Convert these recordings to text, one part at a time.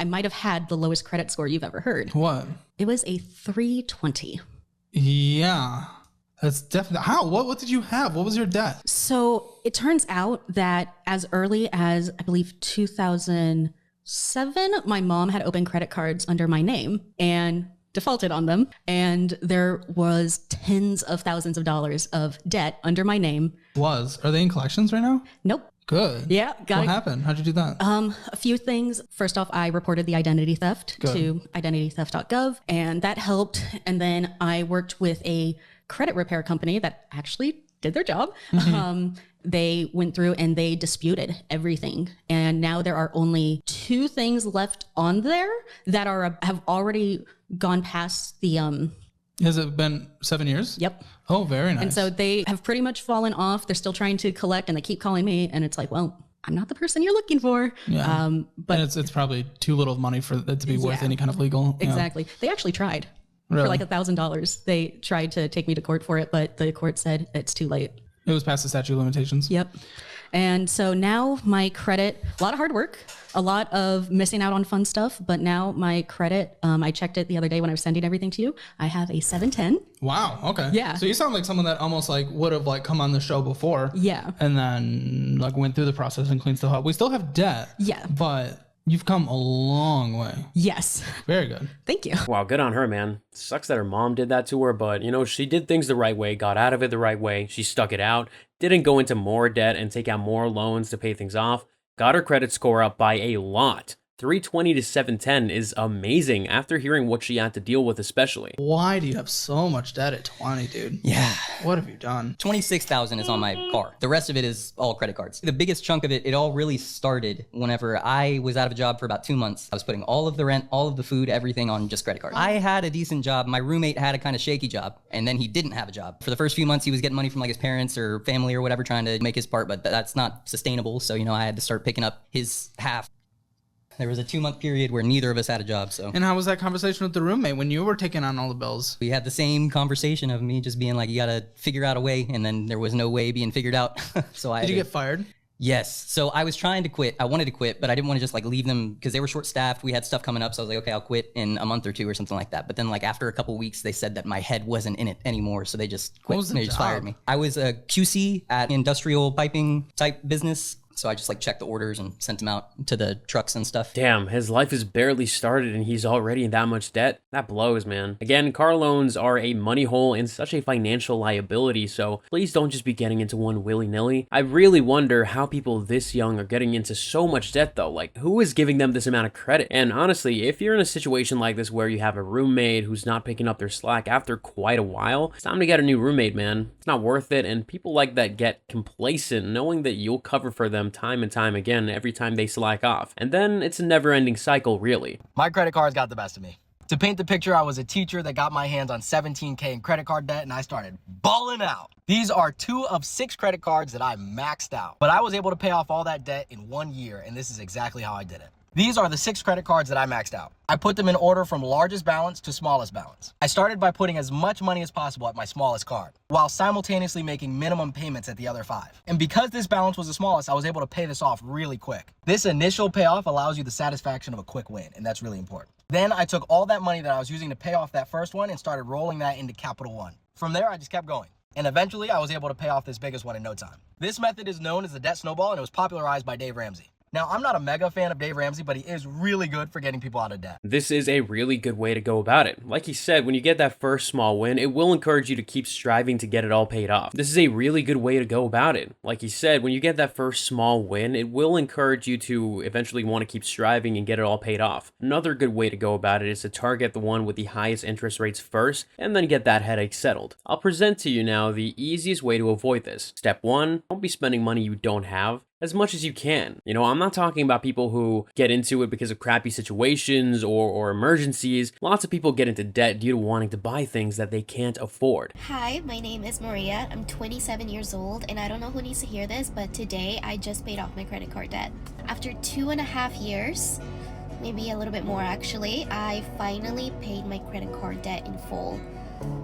I might have had the lowest credit score you've ever heard. What? It was a 320. Yeah. That's definitely... How? What did you have? What was your debt? So it turns out that as early as, I believe, 2007, my mom had opened credit cards under my name and defaulted on them. And there was tens of thousands of dollars of debt under my name. Are they in collections right now? Nope. Good. Yeah. What happened? How'd you do that? A few things. First off, I reported the identity theft to identitytheft.gov, and that helped. And then I worked with a credit repair company that actually did their job. They went through and they disputed everything. And now there are only 2 things left on there that have already gone past the... Has it been 7 years? Yep. Oh, very nice. And so they have pretty much fallen off. They're still trying to collect and they keep calling me. And it's like, well, I'm not the person you're looking for. Yeah. But and it's probably too little money for it to be worth any kind of legal. Exactly. They actually tried Really? for like $1,000. They tried to take me to court for it, but the court said it's too late. It was past the statute of limitations. Yep. And so now my credit, a lot of hard work, a lot of missing out on fun stuff, but now my credit, I checked it the other day when I was sending everything to you. I have a 710. Wow. Okay. Yeah. So you sound like someone that almost like would have like come on the show before. Yeah. And then like went through the process and cleaned stuff up. We still have debt. Yeah. But you've come a long way. Yes. Very good. Thank you. Wow, good on her, man. Sucks that her mom did that to her, but you know, she did things the right way, got out of it the right way. She stuck it out, didn't go into more debt and take out more loans to pay things off, got her credit score up by a lot. 320 to 710 is amazing after hearing what she had to deal with, especially. Why do you have so much debt at 20, dude? Yeah. What have you done? 26,000 is on my car. The rest of it is all credit cards. The biggest chunk of it, it all really started whenever I was out of a job for about 2 months. I was putting all of the rent, all of the food, everything on just credit cards. I had a decent job. My roommate had a kind of shaky job, and then he didn't have a job. For the first few months, he was getting money from like his parents or family or whatever, trying to make his part, but that's not sustainable. So, you know, I had to start picking up his half. There was a 2-month period where neither of us had a job, so. And how was that conversation with the roommate when you were taking on all the bills? We had the same conversation of me just being like, you gotta figure out a way, and then there was no way being figured out. So Did you get fired? Yes. So I was trying to quit. I wanted to quit, but I didn't want to just like leave them because they were short staffed. We had stuff coming up. So I was like, okay, I'll quit in a month or 2 or something like that. But then like after a couple weeks, they said that my head wasn't in it anymore. So they just quit. What was the They just job? fired me. I was a QC at industrial piping type business. So I just like checked the orders and sent them out to the trucks and stuff. Damn, his life has barely started and he's already in that much debt? That blows, man. Again, car loans are a money hole and such a financial liability, so please don't just be getting into one willy-nilly. I really wonder how people this young are getting into so much debt though. Like, who is giving them this amount of credit? And honestly, if you're in a situation like this where you have a roommate who's not picking up their slack after quite a while, it's time to get a new roommate, man. It's not worth it, and people like that get complacent knowing that you'll cover for them time and time again every time they slack off. And then it's a never-ending cycle, really. My credit cards got the best of me. To paint the picture, I was a teacher that got my hands on $17K in credit card debt and I started balling out. These are 2 of 6 credit cards that I maxed out. But I was able to pay off all that debt in 1 year, and this is exactly how I did it. These are the 6 credit cards that I maxed out. I put them in order from largest balance to smallest balance. I started by putting as much money as possible at my smallest card, while simultaneously making minimum payments at the other 5. And because this balance was the smallest, I was able to pay this off really quick. This initial payoff allows you the satisfaction of a quick win, and that's really important. Then I took all that money that I was using to pay off that first one and started rolling that into Capital One. From there, I just kept going. And eventually, I was able to pay off this biggest one in no time. This method is known as the debt snowball, and it was popularized by Dave Ramsey. Now, I'm not a mega fan of Dave Ramsey, but he is really good for getting people out of debt. This is a really good way to go about it. Like he said, when you get that first small win, it will encourage you to keep striving to get it all paid off. This is a really good way to go about it. Like he said, when you get that first small win, it will encourage you to eventually want to keep striving and get it all paid off. Another good way to go about it is to target the one with the highest interest rates first, and then get that headache settled. I'll present to you now the easiest way to avoid this. Step 1, don't be spending money you don't have as much as you can. You know, I'm not talking about people who get into it because of crappy situations or emergencies. Lots of people get into debt due to wanting to buy things that they can't afford. Hi, my name is Maria. I'm 27 years old, and I don't know who needs to hear this, but today I just paid off my credit card debt. After 2.5 years, maybe a little bit more actually, I finally paid my credit card debt in full.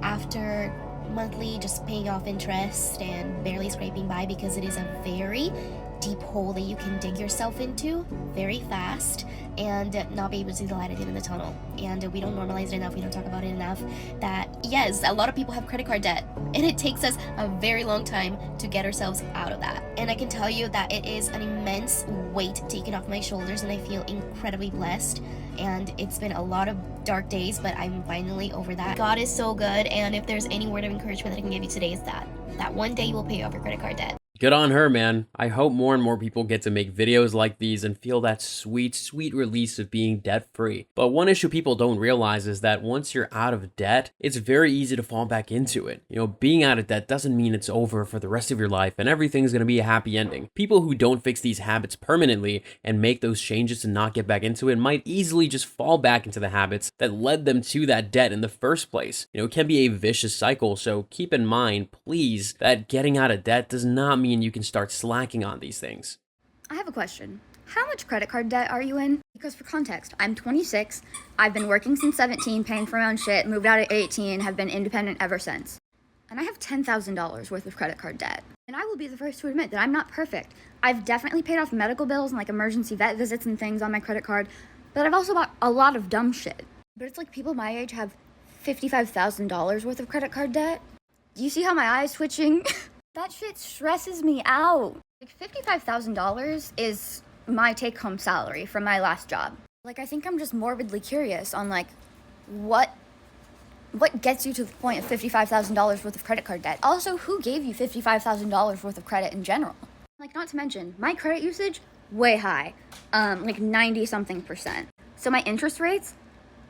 After monthly just paying off interest and barely scraping by because it is a very deep hole that you can dig yourself into very fast and not be able to see the light at the end of the tunnel. And we don't normalize it enough, we don't talk about it enough, that yes, a lot of people have credit card debt, and it takes us a very long time to get ourselves out of that. And I can tell you that it is an immense weight taken off my shoulders, and I feel incredibly blessed. And it's been a lot of dark days, but I'm finally over that. God is so good, and if there's any word of encouragement that I can give you today, is that one day you will pay off your credit card debt. Good on her, man. I hope more and more people get to make videos like these and feel that sweet, sweet release of being debt-free. But one issue people don't realize is that once you're out of debt, it's very easy to fall back into it. You know, being out of debt doesn't mean it's over for the rest of your life and everything's gonna be a happy ending. People who don't fix these habits permanently and make those changes to not get back into it might easily just fall back into the habits that led them to that debt in the first place. You know, it can be a vicious cycle, so keep in mind, please, that getting out of debt does not mean you can start slacking on these things. I have a question. How much credit card debt are you in? Because for context, I'm 26, I've been working since 17, paying for my own shit, moved out at 18, have been independent ever since. And I have $10,000 worth of credit card debt. And I will be the first to admit that I'm not perfect. I've definitely paid off medical bills and like emergency vet visits and things on my credit card, but I've also bought a lot of dumb shit. But it's like people my age have $55,000 worth of credit card debt. Do you see how my eye's twitching? That shit stresses me out. Like $55,000 is my take-home salary from my last job. Like I think I'm just morbidly curious on like what gets you to the point of $55,000 worth of credit card debt. Also, who gave you $55,000 worth of credit in general? Like not to mention, my credit usage, way high, like 90-something%. So my interest rates,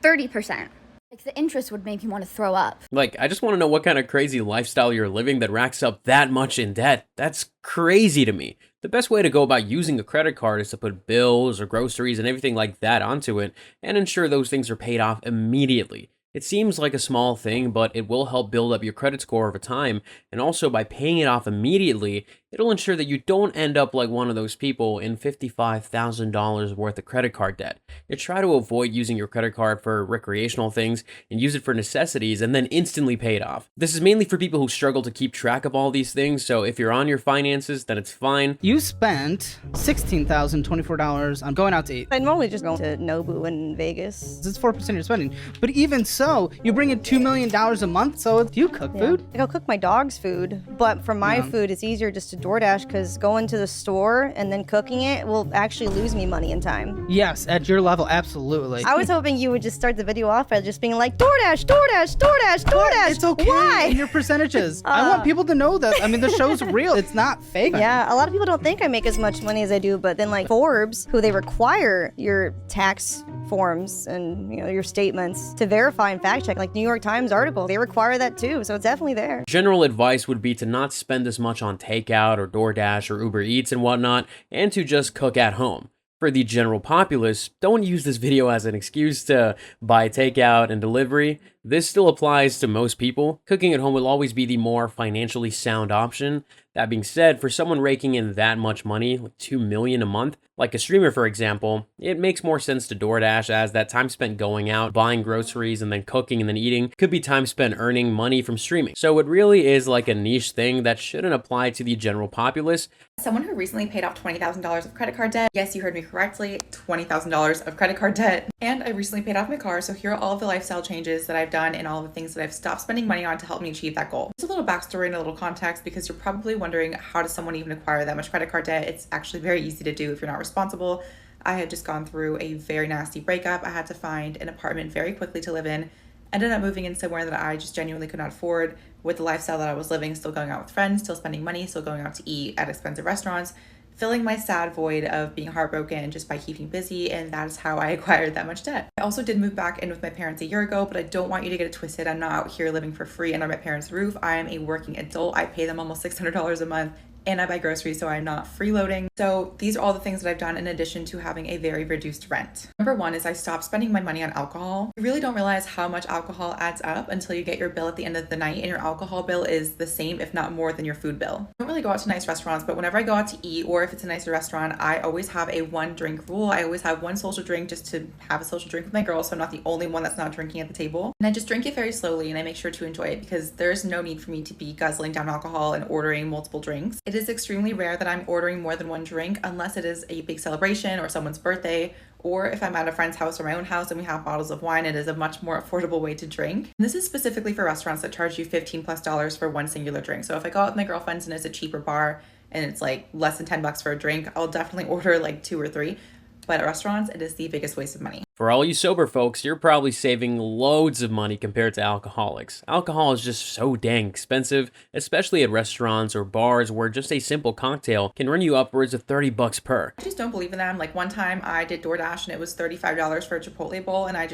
30%. Like the interest would make me want to throw up. Like, I just want to know what kind of crazy lifestyle you're living that racks up that much in debt. That's crazy to me. The best way to go about using a credit card is to put bills or groceries and everything like that onto it and ensure those things are paid off immediately. It seems like a small thing, but it will help build up your credit score over time, and also by paying it off immediately, it'll ensure that you don't end up like one of those people in $55,000 worth of credit card debt. You try to avoid using your credit card for recreational things and use it for necessities and then instantly pay it off. This is mainly for people who struggle to keep track of all these things, so if you're on your finances, then it's fine. You spent $16,024 on going out to eat. I normally just go to Nobu in Vegas. It's 4% of your spending. But even so, you bring in $2 million a month, so do you cook food? Like I'll cook my dog's food, but for my food, it's easier just to DoorDash because going to the store and then cooking it will actually lose me money and time. Yes, at your level, absolutely. I was hoping you would just start the video off by just being like, DoorDash, DoorDash, DoorDash, DoorDash. It's okay. Why? In your percentages. I want people to know that. I mean, the show's real. It's not fake. Yeah, a lot of people don't think I make as much money as I do, but then like Forbes, who they require your tax forms and your statements to verify and fact check, like New York Times article, they require that too, so it's definitely there. General advice would be to not spend as much on takeout or DoorDash or Uber Eats and whatnot, and to just cook at home. For the general populace, don't use this video as an excuse to buy takeout and delivery. This still applies to most people. Cooking at home will always be the more financially sound option. That being said, for someone raking in that much money, like $2 million a month, like a streamer for example, it makes more sense to DoorDash, as that time spent going out, buying groceries, and then cooking and then eating could be time spent earning money from streaming. So it really is like a niche thing that shouldn't apply to the general populace. Someone who recently paid off $20,000 of credit card debt. Yes, you heard me correctly, $20,000 of credit card debt. And I recently paid off my car, so here are all of the lifestyle changes that I've done and all the things that I've stopped spending money on to help me achieve that goal. Just a little backstory and a little context, because you're probably wondering, how does someone even acquire that much credit card debt? It's actually very easy to do if you're not responsible. I had just gone through a very nasty breakup. I had to find an apartment very quickly to live in. Ended up moving in somewhere that I just genuinely could not afford, with the lifestyle that I was living, still going out with friends, still spending money, still going out to eat at expensive restaurants, filling my sad void of being heartbroken just by keeping busy, and that is how I acquired that much debt. I also did move back in with my parents a year ago, but I don't want you to get it twisted. I'm not out here living for free under my parents' roof. I am a working adult. I pay them almost $600 a month, and I buy groceries, so I'm not freeloading. So these are all the things that I've done in addition to having a very reduced rent. Number one is I stopped spending my money on alcohol. You really don't realize how much alcohol adds up until you get your bill at the end of the night, and your alcohol bill is the same, if not more, than your food bill. I don't really go out to nice restaurants, but whenever I go out to eat, or if it's a nicer restaurant, I always have a 1 drink rule. I always have one social drink just to have a social drink with my girls, so I'm not the only one that's not drinking at the table. And I just drink it very slowly, and I make sure to enjoy it, because there's no need for me to be guzzling down alcohol and ordering multiple drinks. It is extremely rare that I'm ordering more than one drink unless it is a big celebration or someone's birthday, or if I'm at a friend's house or my own house and we have bottles of wine, it is a much more affordable way to drink. And this is specifically for restaurants that charge you $15+ for one singular drink. So if I go out with my girlfriends and it's a cheaper bar and it's like less than $10 for a drink, I'll definitely order like 2 or 3. But at restaurants, it is the biggest waste of money. For all you sober folks, you're probably saving loads of money compared to alcoholics. Alcohol is just so dang expensive, especially at restaurants or bars where just a simple cocktail can run you upwards of $30 per. I just don't believe in them. Like one time I did DoorDash and it was $35 for a Chipotle bowl, and I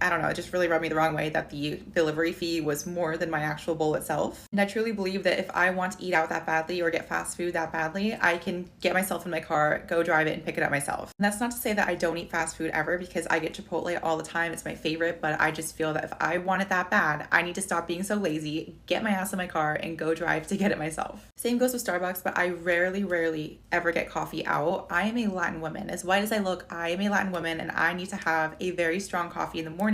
don't know, it just really rubbed me the wrong way that the delivery fee was more than my actual bowl itself. And I truly believe that if I want to eat out that badly or get fast food that badly, I can get myself in my car, go drive it, and pick it up myself. And that's not to say that I don't eat fast food ever, because I get Chipotle all the time. It's my favorite, but I just feel that if I want it that bad, I need to stop being so lazy, get my ass in my car, and go drive to get it myself. Same goes with Starbucks, but I rarely ever get coffee out. I am a Latin woman. As white as I look, I am a Latin woman, and I need to have a very strong coffee in the morning.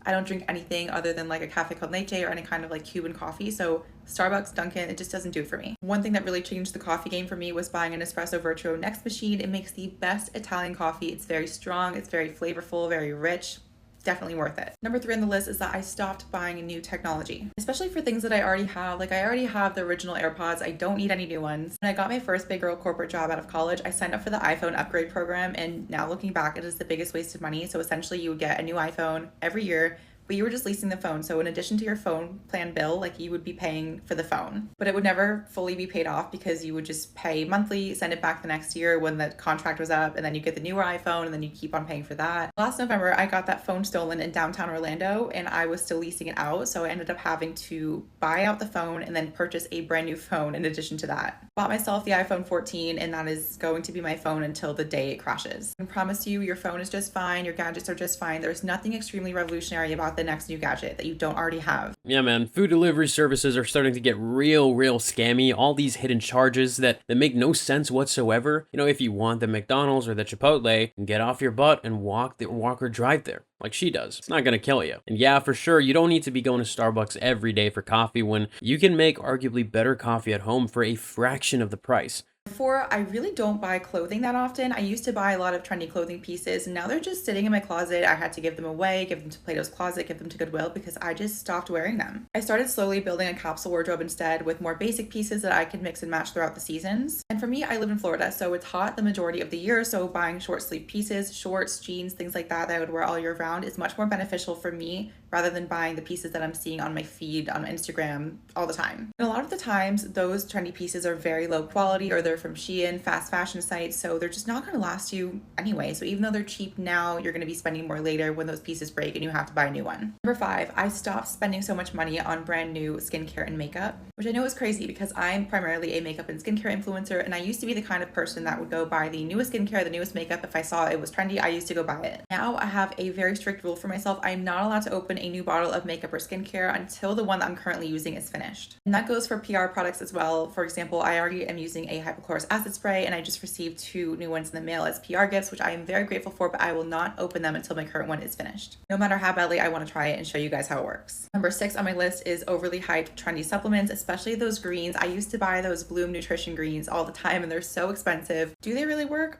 I don't drink anything other than like a cafe con leche or any kind of like Cuban coffee. So Starbucks, Dunkin', it just doesn't do it for me. One thing that really changed the coffee game for me was buying an Espresso Vertuo Next machine. It makes the best Italian coffee. It's very strong, it's very flavorful, very rich. Definitely worth it. Number 3 on the list is that I stopped buying new technology, especially for things that I already have. Like I already have the original AirPods. I don't need any new ones. When I got my first big girl corporate job out of college, I signed up for the iPhone upgrade program, and now looking back, it is the biggest waste of money. So essentially you would get a new iPhone every year, but you were just leasing the phone. So in addition to your phone plan bill, like you would be paying for the phone, but it would never fully be paid off because you would just pay monthly, send it back the next year when the contract was up, and then you get the newer iPhone and then you keep on paying for that. Last November, I got that phone stolen in downtown Orlando and I was still leasing it out. So I ended up having to buy out the phone and then purchase a brand new phone in addition to that. Bought myself the iPhone 14, and that is going to be my phone until the day it crashes. I promise you, your phone is just fine. Your gadgets are just fine. There's nothing extremely revolutionary about the next new gadget that you don't already have. Yeah, man, food delivery services are starting to get real scammy. All these hidden charges that make no sense whatsoever. You know, if you want the McDonald's or the Chipotle, get off your butt and walk or drive there, like she does. It's not gonna kill you. And yeah, for sure, you don't need to be going to Starbucks every day for coffee when you can make arguably better coffee at home for a fraction of the price. Before, I really don't buy clothing that often. I used to buy a lot of trendy clothing pieces, and now they're just sitting in my closet. I had to give them away, give them to Plato's Closet, give them to Goodwill because I just stopped wearing them. I started slowly building a capsule wardrobe instead with more basic pieces that I can mix and match throughout the seasons. And for me, I live in Florida, so it's hot the majority of the year, so buying short sleeve pieces, shorts, jeans, things like that I would wear all year round is much more beneficial for me rather than buying the pieces that I'm seeing on my feed on Instagram all the time. And a lot of the times, those trendy pieces are very low quality, or they're from Shein, fast fashion sites, so they're just not gonna last you anyway. So even though they're cheap now, you're gonna be spending more later when those pieces break and you have to buy a new one. Number 5, I stopped spending so much money on brand new skincare and makeup, which I know is crazy because I'm primarily a makeup and skincare influencer, and I used to be the kind of person that would go buy the newest skincare, the newest makeup. If I saw it was trendy, I used to go buy it. Now I have a very strict rule for myself. I'm not allowed to open a new bottle of makeup or skincare until the one that I'm currently using is finished. And that goes for PR products as well. For example, I already am using a hypochlorous acid spray, and I just received 2 new ones in the mail as PR gifts, which I am very grateful for, but I will not open them until my current one is finished, no matter how badly I want to try it and show you guys how it works. Number 6 on my list is overly hyped trendy supplements, especially those greens. I used to buy those Bloom Nutrition greens all the time, and they're so expensive. Do they really work?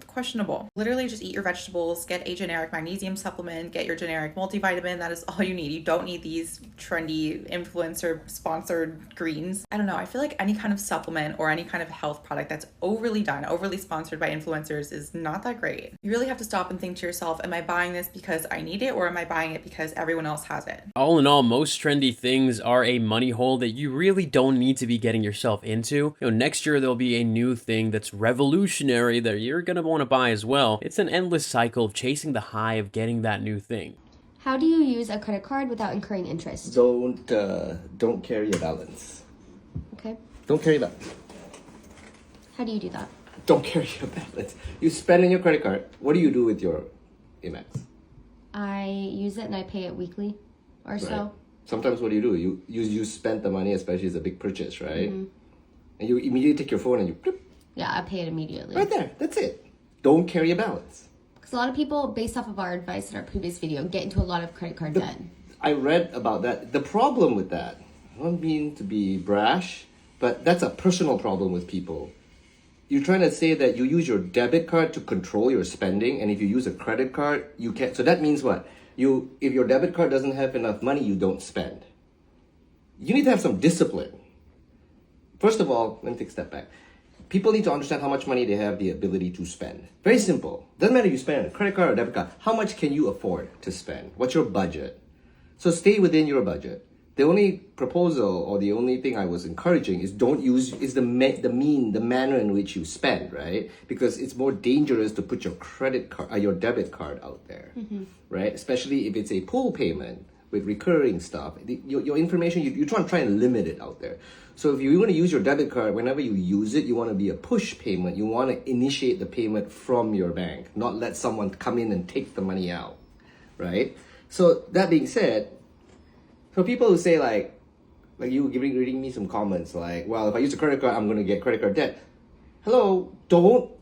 Questionable. Literally just eat your vegetables, get a generic magnesium supplement, get your generic multivitamin. That is all you need. You don't need these trendy influencer sponsored greens. I don't know. I feel like any kind of supplement or any kind of health product that's overly done, overly sponsored by influencers is not that great. You really have to stop and think to yourself, am I buying this because I need it, or am I buying it because everyone else has it? All in all, most trendy things are a money hole that you really don't need to be getting yourself into. You know, next year there'll be a new thing that's revolutionary that you're gonna want to buy as well. It's an endless cycle of chasing the high of getting that new thing. How do you use a credit card without incurring interest? Don't carry a balance. Okay. Don't carry that. How do you do that? Don't carry a balance. You spend on your credit card. What do you do with your Amex? I use it and I pay it weekly or so. Sometimes what do? You spend the money, especially as a big purchase, right? Mm-hmm. And you immediately take your phone and you clip. Yeah, I pay it immediately. Right there. That's it. Don't carry a balance. Because a lot of people, based off of our advice in our previous video, get into a lot of credit card debt. I read about that. The problem with that, I don't mean to be brash, but that's a personal problem with people. You're trying to say that you use your debit card to control your spending, and if you use a credit card, you can't. So that means what? If your debit card doesn't have enough money, you don't spend. You need to have some discipline. First of all, let me take a step back. People need to understand how much money they have the ability to spend. Very simple. Doesn't matter if you spend on a credit card or debit card. How much can you afford to spend? What's your budget? So stay within your budget. The only proposal or the only thing I was encouraging is the manner in which you spend, right? Because it's more dangerous to put your credit card, your debit card out there, right? Especially if it's a pull payment with recurring stuff. Your information, you try and limit it out there. So if you want to use your debit card, whenever you use it, you want to be a push payment. You want to initiate the payment from your bank, not let someone come in and take the money out, right? So that being said, for people who say like you reading me some comments like, well, if I use a credit card, I'm going to get credit card debt. Hello, don't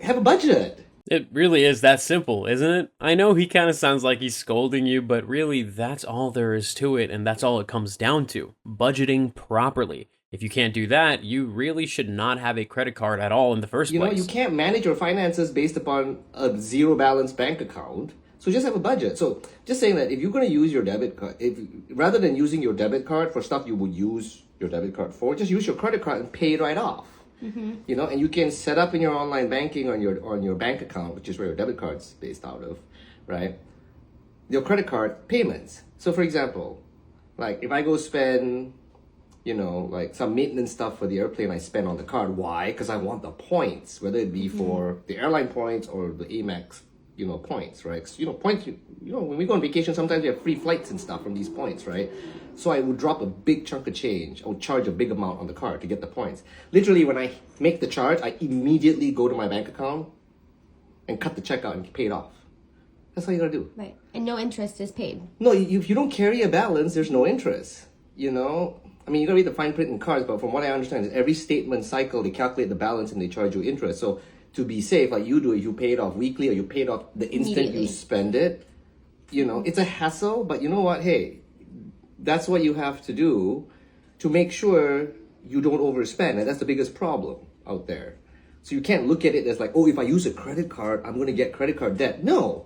have a budget. It really is that simple, isn't it? I know he kind of sounds like he's scolding you, but really that's all there is to it, and that's all it comes down to. Budgeting properly. If you can't do that, you really should not have a credit card at all in the first place. You can't manage your finances based upon a zero balance bank account. So just have a budget. So just saying that if you're going to use your debit card, rather than using your debit card for stuff you would use your debit card for, just use your credit card and pay it right off. And you can set up in your online banking on your bank account, which is where your debit card's based out of, right? Your credit card payments. So for example, like if I go spend, like some maintenance stuff for the airplane, I spend on the card. Why? Because I want the points, whether it be for the airline points or the Amex, points, right? Points, when we go on vacation, sometimes we have free flights and stuff from these points, right? So I would drop a big chunk of change. I would charge a big amount on the card to get the points. Literally, when I make the charge, I immediately go to my bank account and cut the check out and pay it off. That's all you gotta do. Right. And no interest is paid. No, if you don't carry a balance, there's no interest, you gotta read the fine print in cards, but from what I understand is every statement cycle, they calculate the balance and they charge you interest. So to be safe, like you do, if you pay it off weekly or you pay it off the instant you spend it, it's a hassle, but you know what? Hey, that's what you have to do to make sure you don't overspend. And that's the biggest problem out there. So you can't look at it as like, oh, if I use a credit card, I'm going to get credit card debt. No,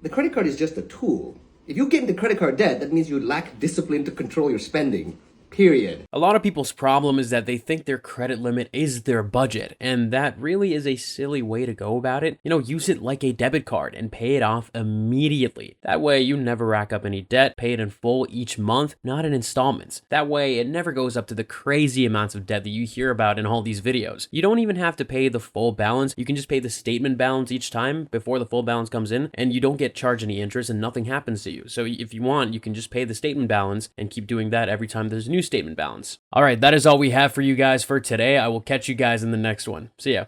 the credit card is just a tool. If you get into credit card debt, that means you lack discipline to control your spending. Period. A lot of people's problem is that they think their credit limit is their budget, and that really is a silly way to go about it. Use it like a debit card and pay it off immediately. That way you never rack up any debt, pay it in full each month, not in installments. That way it never goes up to the crazy amounts of debt that you hear about in all these videos. You don't even have to pay the full balance. You can just pay the statement balance each time before the full balance comes in, and you don't get charged any interest and nothing happens to you. So if you want, you can just pay the statement balance and keep doing that every time there's a new statement balance. All right, that is all we have for you guys for today. I will catch you guys in the next one. See ya.